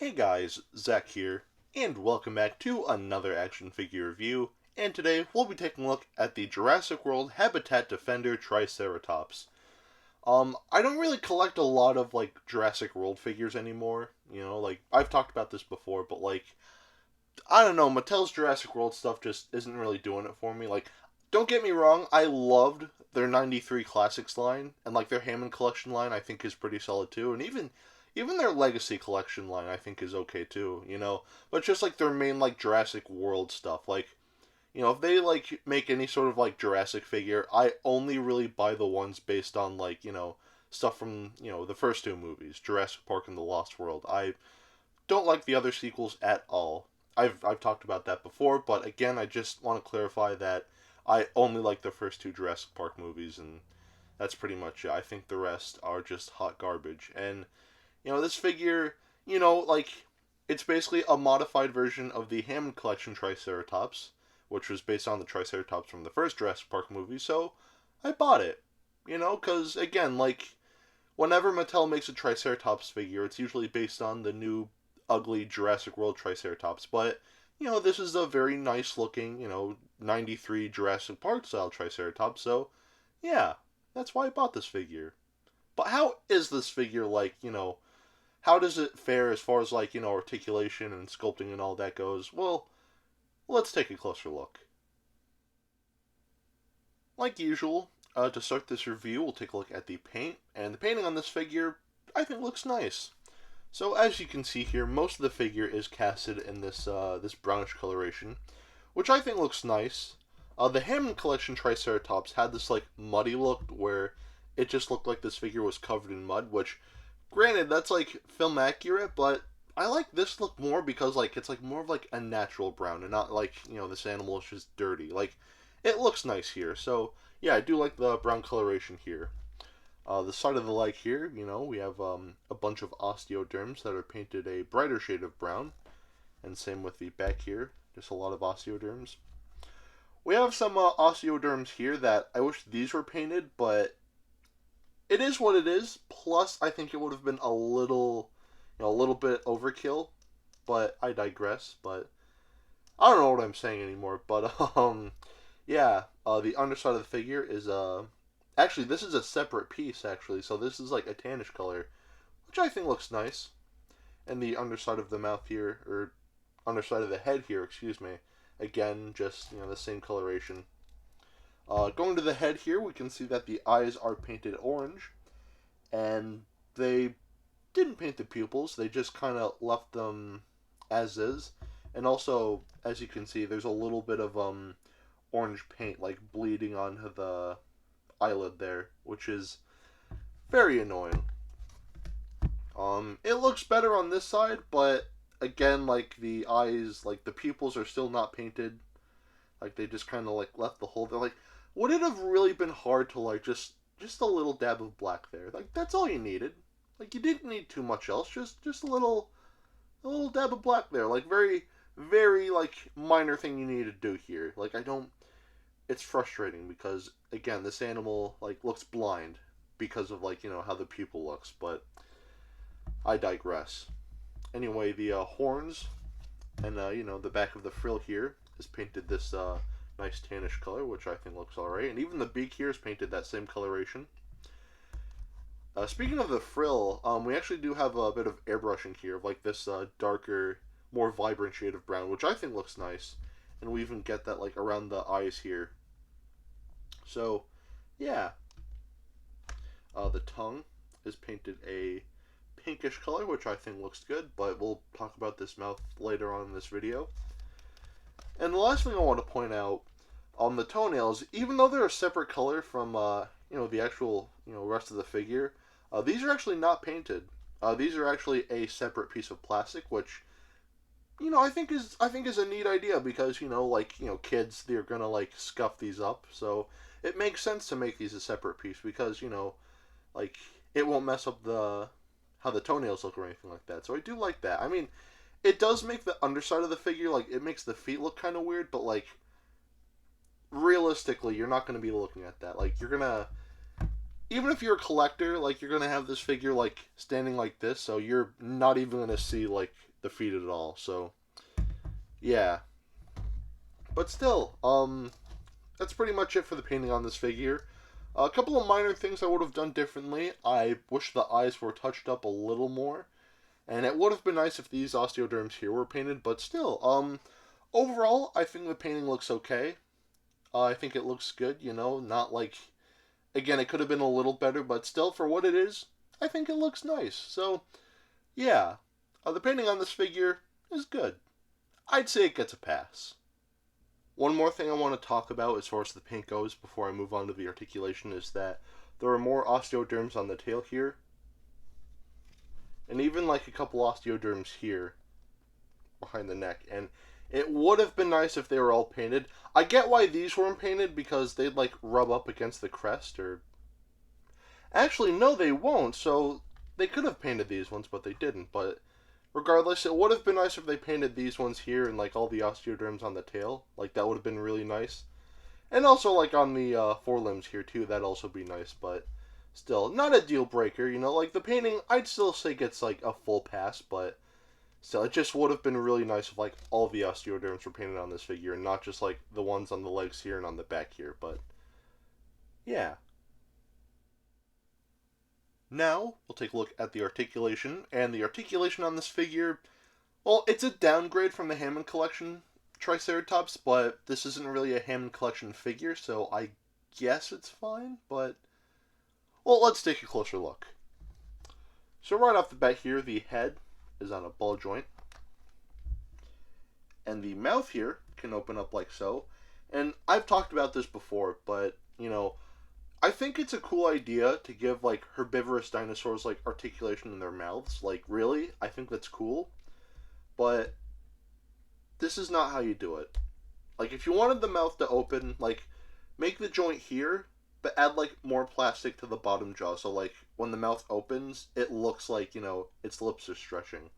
Hey guys, Zack here, and welcome back to another action figure review, and today we'll be taking a look at the Jurassic World Habitat Defender Triceratops. I don't really collect a lot of, Jurassic World figures anymore, I've talked about this before, but, I don't know, Mattel's Jurassic World stuff just isn't really doing it for me. Don't get me wrong, I loved their 93 Classics line, and, their Hammond Collection line I think is pretty solid too, and even their Legacy Collection line I think is okay too. But just, their main, Jurassic World stuff, if they, make any sort of, Jurassic figure, I only really buy the ones based on, stuff from, the first two movies, Jurassic Park and The Lost World. I don't like the other sequels at all. I've talked about that before, but again, I just want to clarify that I only like the first two Jurassic Park movies, and that's pretty much it. I think the rest are just hot garbage. And, this figure, it's basically a modified version of the Hammond Collection Triceratops, which was based on the Triceratops from the first Jurassic Park movie, so I bought it. Because, again, whenever Mattel makes a Triceratops figure, it's usually based on the new ugly Jurassic World Triceratops, but, this is a very nice looking, 93 Jurassic Park style Triceratops, so, yeah, that's why I bought this figure. But how is this figure, how does it fare as far as, articulation and sculpting and all that goes? Well, let's take a closer look. Like usual, to start this review, we'll take a look at the paint, and the painting on this figure, I think, looks nice. So as you can see here, most of the figure is casted in this this brownish coloration, which I think looks nice. The Hammond Collection Triceratops had this muddy look where it just looked like this figure was covered in mud, which, granted, that's film accurate, but I like this look more because it's more of a natural brown and not this animal is just dirty. It looks nice here. So yeah, I do like the brown coloration here. The side of the leg here, we have a bunch of osteoderms that are painted a brighter shade of brown. And same with the back here, just a lot of osteoderms. We have some osteoderms here that I wish these were painted, but it is what it is. Plus, I think it would have been a little bit overkill, but I digress. But I don't know what I'm saying anymore. But, yeah, the underside of the figure is, actually, this is a separate piece, actually. So this is a tannish color, which I think looks nice. And the underside of the mouth here, or underside of the head here, excuse me. Again, just, the same coloration. Going to the head here, we can see that the eyes are painted orange. And they didn't paint the pupils. They just kind of left them as is. And also, as you can see, there's a little bit of orange paint, bleeding onto the eyelid there, which is very annoying. It looks better on this side, but again, the eyes, the pupils are still not painted. They just kind of left the hole there. Would it have really been hard to just a little dab of black there? That's all you needed. You didn't need too much else. Just a little dab of black there. Very, very minor thing you need to do here. I don't. It's frustrating because again, this animal looks blind because of how the pupil looks. But I digress. Anyway, the horns and the back of the frill here is painted this nice tannish color, which I think looks alright. And even the beak here is painted that same coloration. Speaking of the frill, we actually do have a bit of airbrushing here of this darker, more vibrant shade of brown, which I think looks nice. And we even get that around the eyes here. So, yeah. The tongue is painted a pinkish color, which I think looks good, but we'll talk about this mouth later on in this video. And the last thing I want to point out on the toenails, even though they're a separate color from the actual rest of the figure, these are actually not painted. These are actually a separate piece of plastic, which I think is a neat idea because kids, they're gonna scuff these up, so it makes sense to make these a separate piece because it won't mess up how the toenails look or anything like that. So I do like that. I mean, it does make the underside of the figure it makes the feet look kind of weird, but realistically, you're not going to be looking at that. You're gonna, even if you're a collector, you're gonna have this figure standing like this, so you're not even gonna see feet at all. So, yeah. But still, that's pretty much it for the painting on this figure. A couple of minor things I would have done differently. I wish the eyes were touched up a little more. And it would have been nice if these osteoderms here were painted, but still, overall, I think the painting looks okay. I think it looks good, you know, not like, again, it could have been a little better, but still, for what it is, I think it looks nice. So, yeah, the painting on this figure is good. I'd say it gets a pass. One more thing I want to talk about as far as the paint goes before I move on to the articulation is that there are more osteoderms on the tail here, and even like a couple osteoderms here behind the neck, and it would have been nice if they were all painted. I get why these weren't painted, because they'd like rub up against the crest, or actually no, they won't, so they could have painted these ones, but they didn't. But regardless, it would have been nice if they painted these ones here and like all the osteoderms on the tail. Like, that would have been really nice. And also like on the forelimbs here too, that'd also be nice, but still, not a deal breaker, you know. Like, the painting, I'd still say gets like a full pass, but still, it just would have been really nice if like all the osteoderms were painted on this figure and not just like the ones on the legs here and on the back here. But yeah. Now we'll take a look at the articulation, and the articulation on this figure, well, it's a downgrade from the Hammond Collection Triceratops, but this isn't really a Hammond Collection figure, so I guess it's fine, but well, let's take a closer look. So right off the bat here, the head is on a ball joint, and the mouth here can open up like so. And I've talked about this before, but you know, I think it's a cool idea to give like herbivorous dinosaurs like articulation in their mouths. Like, really, I think that's cool, but this is not how you do it. Like, if you wanted the mouth to open, like, make the joint here, but add like more plastic to the bottom jaw, so like when the mouth opens, it looks like, you know, its lips are stretching.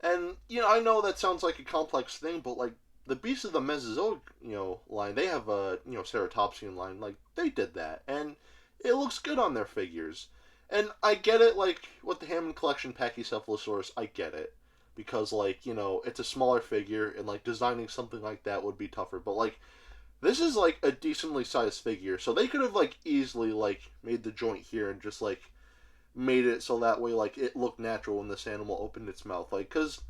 And you know, I know that sounds like a complex thing, but like the beasts of the Mesozoic, you know, line, they have a, you know, Ceratopsian line, like they did that, and it looks good on their figures. And I get it, like with the Hammond Collection Pachycephalosaurus, I get it, because like, you know, it's a smaller figure, and like designing something like that would be tougher. But like, this is like a decently sized figure, so they could have like easily like made the joint here and just like made it so that way like it looked natural when this animal opened its mouth. Like, because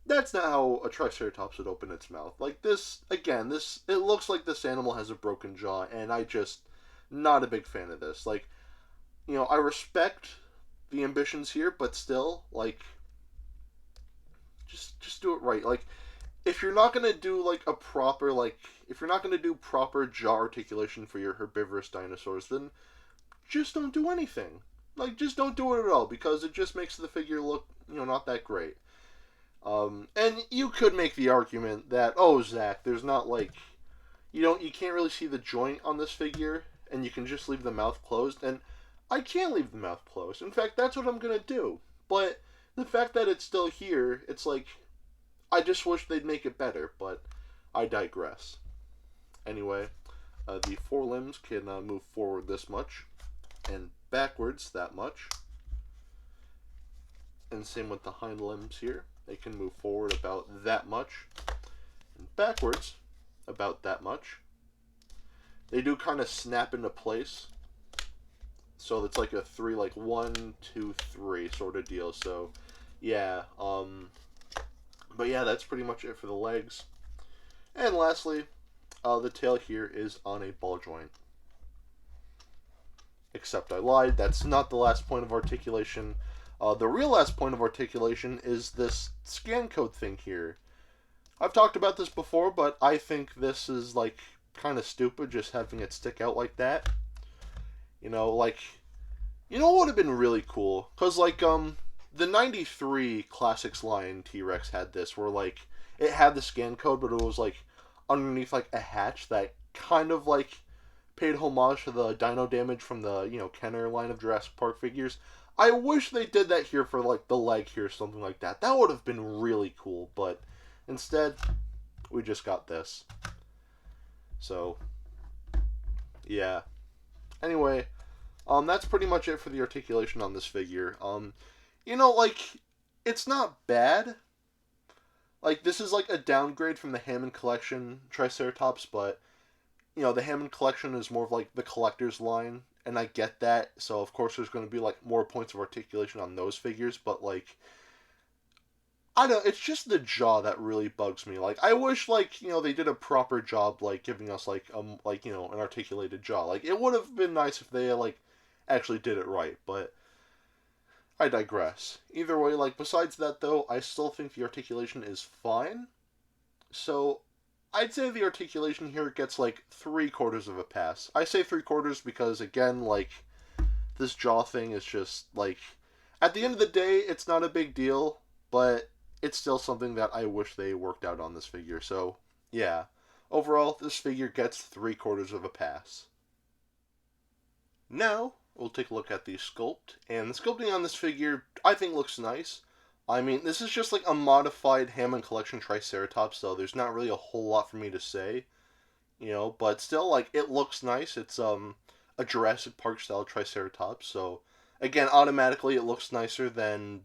that's not how a Triceratops would open its mouth. Like, this, again, this, it looks like this animal has a broken jaw, and I just, not a big fan of this. Like, you know, I respect the ambitions here, but still, like, just do it right. Like, if you're not gonna do, like, a proper, like, if you're not gonna do proper jaw articulation for your herbivorous dinosaurs, then just don't do anything. Like, just don't do it at all, because it just makes the figure look, you know, not that great. And you could make the argument that, oh, Zack, there's not like, you can't really see the joint on this figure, and you can just leave the mouth closed, and I can't leave the mouth closed. In fact, that's what I'm gonna do. But the fact that it's still here, it's like, I just wish they'd make it better, but I digress. Anyway, the forelimbs can move forward this much, and backwards that much. And same with the hind limbs here. They can move forward about that much, and backwards about that much. They do kind of snap into place, so it's like a three, like 1, 2, 3 sort of deal. So yeah, but yeah, that's pretty much it for the legs. And lastly, the tail here is on a ball joint. Except I lied, that's not the last point of articulation. The real last point of articulation is this scan code thing here. I've talked about this before, but I think this is, like, kind of stupid, just having it stick out like that. You know, like, you know what would have been really cool? Because, like, the 93 Classics line T-Rex had this, where, like, it had the scan code, but it was, like, underneath, like, a hatch that kind of, like, paid homage to the dino damage from the, you know, Kenner line of Jurassic Park figures. I wish they did that here for, like, the leg here or something like that. That would have been really cool, but instead, we just got this. So, yeah. Anyway, that's pretty much it for the articulation on this figure. You know, like, it's not bad. Like, this is like a downgrade from the Hammond Collection Triceratops, but, the Hammond Collection is more of like the collector's line, and I get that, so of course there's going to be like more points of articulation on those figures, but like, I don't. It's just the jaw that really bugs me. Like, I wish, like, they did a proper job, like giving us like an articulated jaw. Like, it would have been nice if they like actually did it right. But I digress. Either way, like, besides that though, I still think the articulation is fine. So I'd say the articulation here gets like 3/4 of a pass. I say 3/4 because, again, like, this jaw thing is just like, at the end of the day, it's not a big deal, but it's still something that I wish they worked out on this figure. So, yeah. Overall, this figure gets 3/4 of a pass. Now, we'll take a look at the sculpt. And the sculpting on this figure, I think, looks nice. I mean, this is just like a modified Hammond Collection Triceratops, so there's not really a whole lot for me to say. But still, like, it looks nice. It's a Jurassic Park style Triceratops, so again, automatically it looks nicer than,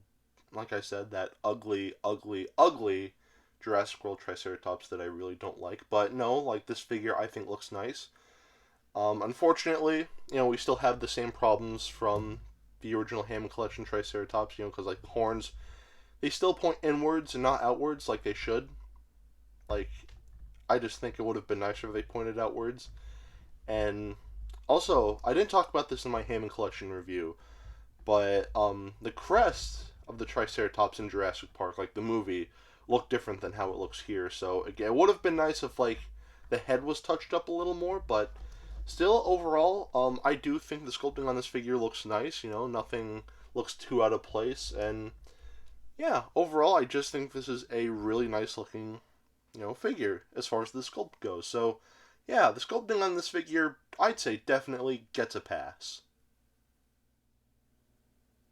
like I said, that ugly, ugly, ugly Jurassic World Triceratops that I really don't like. But no, like, this figure I think looks nice. Unfortunately, we still have the same problems from the original Hammond Collection Triceratops, because like the horns, they still point inwards and not outwards like they should. Like, I just think it would have been nicer if they pointed outwards. And also, I didn't talk about this in my Hammond Collection review, but the crest of the Triceratops in Jurassic Park, like the movie, looked different than how it looks here. So again, it would have been nice if like the head was touched up a little more, but still, overall, I do think the sculpting on this figure looks nice. Nothing looks too out of place, and yeah, overall, I just think this is a really nice looking, figure as far as the sculpt goes. So yeah, the sculpting on this figure, I'd say, definitely gets a pass.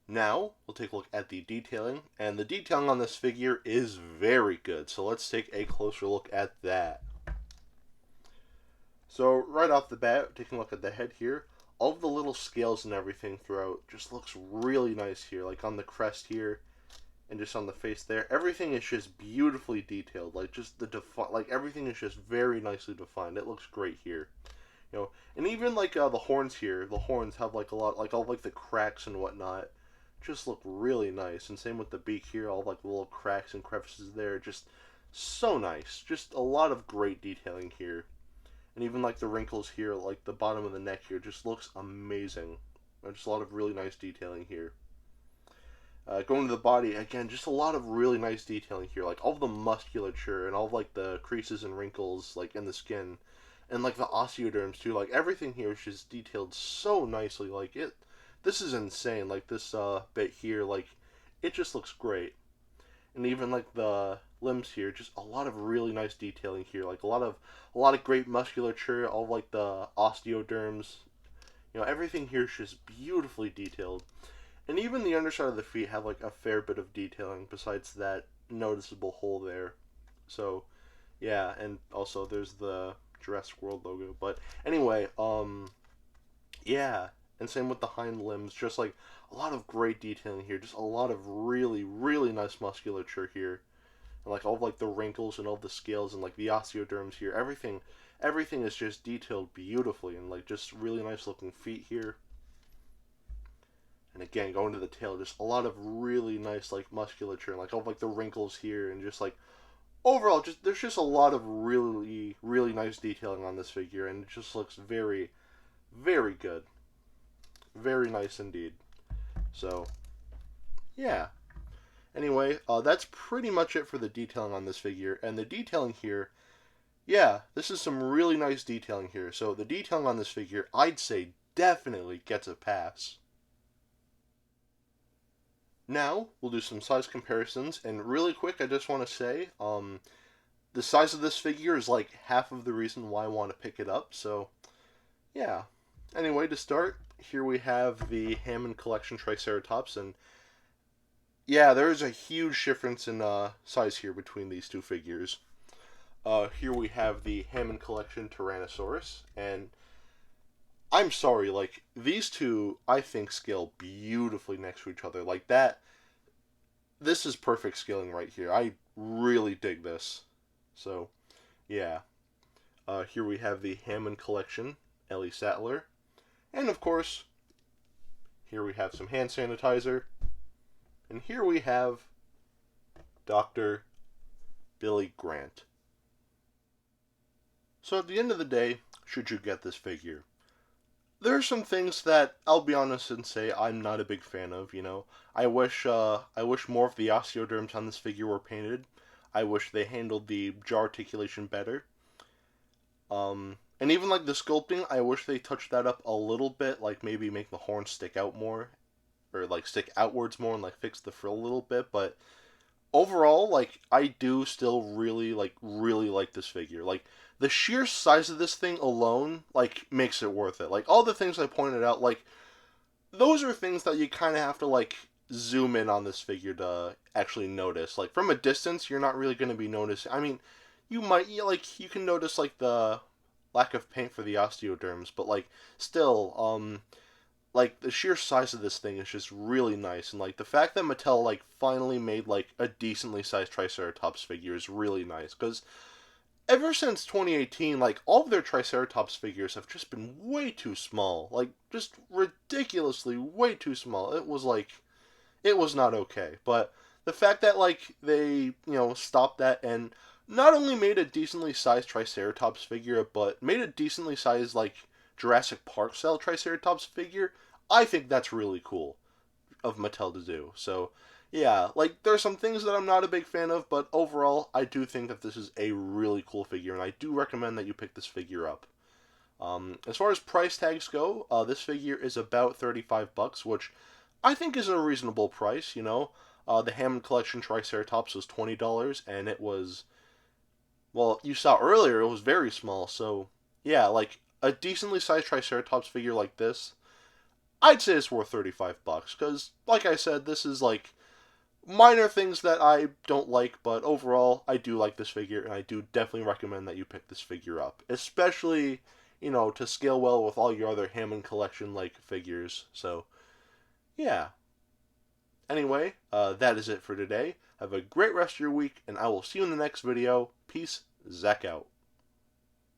Now, we'll take a look at the detailing, and the detailing on this figure is very good, so let's take a closer look at that. So, right off the bat, taking a look at the head here, all of the little scales and everything throughout just looks really nice here, like on the crest here, and just on the face there. Everything is just beautifully detailed, like just like everything is just very nicely defined. It looks great here. And even like the horns here, the horns have like a lot, like all like the cracks and whatnot, just look really nice. And same with the beak here, all like the little cracks and crevices there, just so nice. Just a lot of great detailing here. And even like the wrinkles here, like the bottom of the neck here, just looks amazing. Just a lot of really nice detailing here. Going to the body, again, just a lot of really nice detailing here. Like all of the musculature and all of like the creases and wrinkles like in the skin. And like the osteoderms too. Like everything here is just detailed so nicely. Like this is insane. Like this bit here, like it just looks great. And even like the limbs here, just a lot of really nice detailing here. Like a lot of great musculature. All of, like the osteoderms. Everything here is just beautifully detailed. And even the underside of the feet have like a fair bit of detailing besides that noticeable hole there. So, yeah, and also there's the Jurassic World logo. But anyway, yeah, and same with the hind limbs. Just like a lot of great detailing here. Just a lot of really, really nice musculature here. And like all of like the wrinkles and all the scales and like the osteoderms here. Everything is just detailed beautifully, and like just really nice looking feet here. And again, going to the tail, just a lot of really nice like musculature and like all of, like the wrinkles here, and just like overall, just there's just a lot of really, really nice detailing on this figure, and it just looks very, very good. Very nice indeed. So, yeah. Anyway, that's pretty much it for the detailing on this figure. And the detailing here, yeah, this is some really nice detailing here. So the detailing on this figure, I'd say, definitely gets a pass. Now, we'll do some size comparisons. And really quick, I just want to say, the size of this figure is like half of the reason why I want to pick it up. So, yeah. Anyway, to start, here we have the Hammond Collection Triceratops, and yeah, there is a huge difference in size here between these two figures. Here we have the Hammond Collection Tyrannosaurus, and I'm sorry, like, these two, I think, scale beautifully next to each other. Like, that, this is perfect scaling right here. I really dig this. So, yeah. Here we have the Hammond Collection, Ellie Sattler. And of course, here we have some hand sanitizer. And here we have Dr. Billy Grant. So at the end of the day, should you get this figure? There are some things that I'll be honest and say I'm not a big fan of. I wish more of the osteoderms on this figure were painted. I wish they handled the jaw articulation better. And even like the sculpting, I wish they touched that up a little bit, like maybe make the horns stick out more, or like stick outwards more, and like fix the frill a little bit. But overall, like I do still really like this figure. Like the sheer size of this thing alone, like makes it worth it. Like all the things I pointed out, like those are things that you kind of have to like zoom in on this figure to actually notice. Like from a distance, you're not really going to be noticing. I mean, you can notice like the lack of paint for the osteoderms, but like still, like the sheer size of this thing is just really nice, and like the fact that Mattel like finally made like a decently sized Triceratops figure is really nice, because ever since 2018, like all of their Triceratops figures have just been way too small, like just ridiculously way too small. It was not okay, but the fact that like they stopped that and not only made a decently sized Triceratops figure, but made a decently sized like Jurassic Park style Triceratops figure, I think that's really cool of Mattel to do. So, yeah, like there's some things that I'm not a big fan of, but overall, I do think that this is a really cool figure, and I do recommend that you pick this figure up. As far as price tags go, this figure is about $35, which I think is a reasonable price. The Hammond Collection Triceratops was $20, and it was, well, you saw earlier, it was very small. So, yeah, like a decently sized Triceratops figure like this, I'd say it's worth $35 because, like I said, this is like minor things that I don't like, but overall, I do like this figure, and I do definitely recommend that you pick this figure up, especially to scale well with all your other Hammond Collection like figures. So, yeah. Anyway, that is it for today. Have a great rest of your week, and I will see you in the next video. Peace, Zack out.